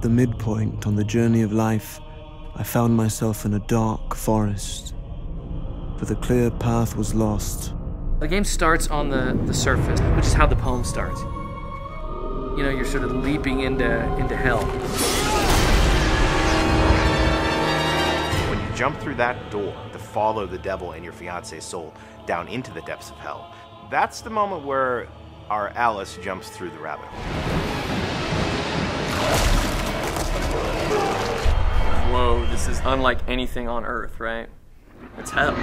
At the midpoint on the journey of life, I found myself in a dark forest, for the clear path was lost. The game starts on the surface, which is how the poem starts. You know, you're sort of leaping into hell. When you jump through that door to follow the devil and your fiance's soul down into the depths of hell, that's the moment where our Alice jumps through the rabbit hole. Whoa, this is unlike anything on Earth, right? It's hell.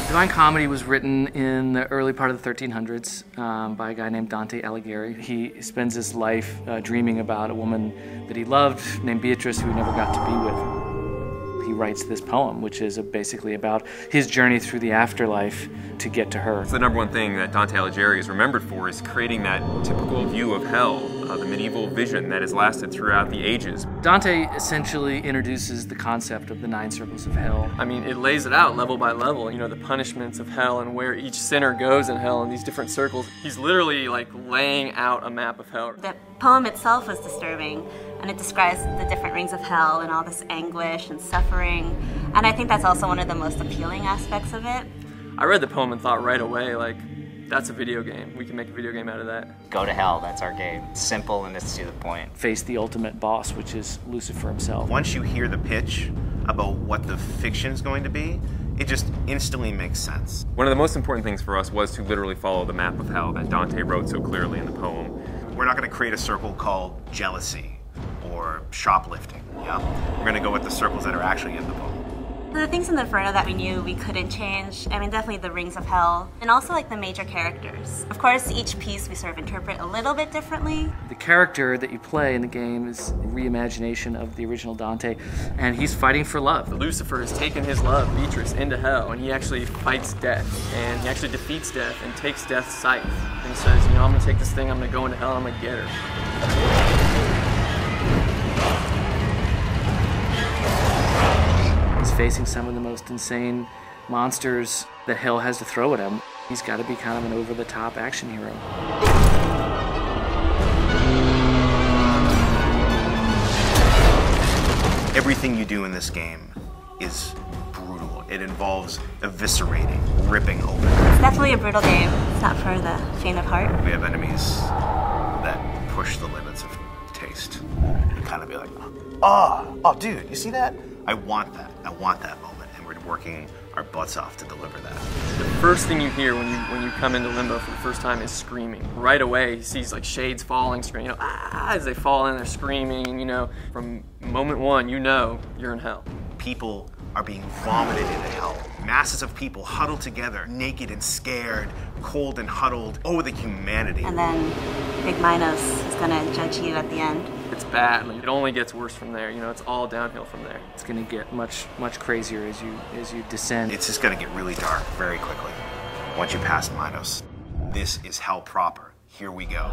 Divine Comedy was written in the early part of the 1300s by a guy named Dante Alighieri. He spends his life dreaming about a woman that he loved named Beatrice, who he never got to be with. He writes this poem, which is basically about his journey through the afterlife to get to her. So the number one thing that Dante Alighieri is remembered for is creating that typical view of hell, the medieval vision that has lasted throughout the ages. Dante essentially introduces the concept of the 9 circles of hell. I mean, it lays it out level by level, you know, the punishments of hell and where each sinner goes in hell in these different circles. He's literally like laying out a map of hell. The poem itself was disturbing, and it describes the different rings of hell and all this anguish and suffering. And I think that's also one of the most appealing aspects of it. I read the poem and thought right away, like, that's a video game. We can make a video game out of that. Go to hell, that's our game. Simple and it's to the point. Face the ultimate boss, which is Lucifer himself. Once you hear the pitch about what the fiction is going to be, it just instantly makes sense. One of the most important things for us was to literally follow the map of hell that Dante wrote so clearly in the poem. We're not going to create a circle called jealousy or shoplifting. Yeah? We're going to go with the circles that are actually in the poem. The things in the Inferno that we knew we couldn't change, I mean, definitely the rings of hell, and also like the major characters. Of course, each piece we sort of interpret a little bit differently. The character that you play in the game is a reimagination of the original Dante, and he's fighting for love. Lucifer has taken his love, Beatrice, into hell, and he actually fights death, and he actually defeats death and takes death's scythe. And he says, you know, I'm gonna take this thing, I'm gonna go into hell, I'm gonna get her. He's facing some of the most insane monsters that hell has to throw at him. He's got to be kind of an over-the-top action hero. Everything you do in this game is brutal. It involves eviscerating, ripping open. It's definitely a brutal game. It's not for the faint of heart. We have enemies that push the limits of taste. You kind of be like, oh, dude, you see that? I want that. I want that moment, and we're working our butts off to deliver that. The first thing you hear when you come into Limbo for the first time is screaming. Right away, he sees like shades falling, screaming, you know, as they fall in, they're screaming, you know. From moment one, you know you're in hell. People are being vomited into hell. Masses of people huddled together, naked and scared, cold and huddled. Oh, the humanity. And then Big Minos is gonna judge you at the end. It's bad. Like, it only gets worse from there. You know, it's all downhill from there. It's going to get much crazier as you descend. It's just going to get really dark very quickly once you pass Minos. This is hell proper. Here we go.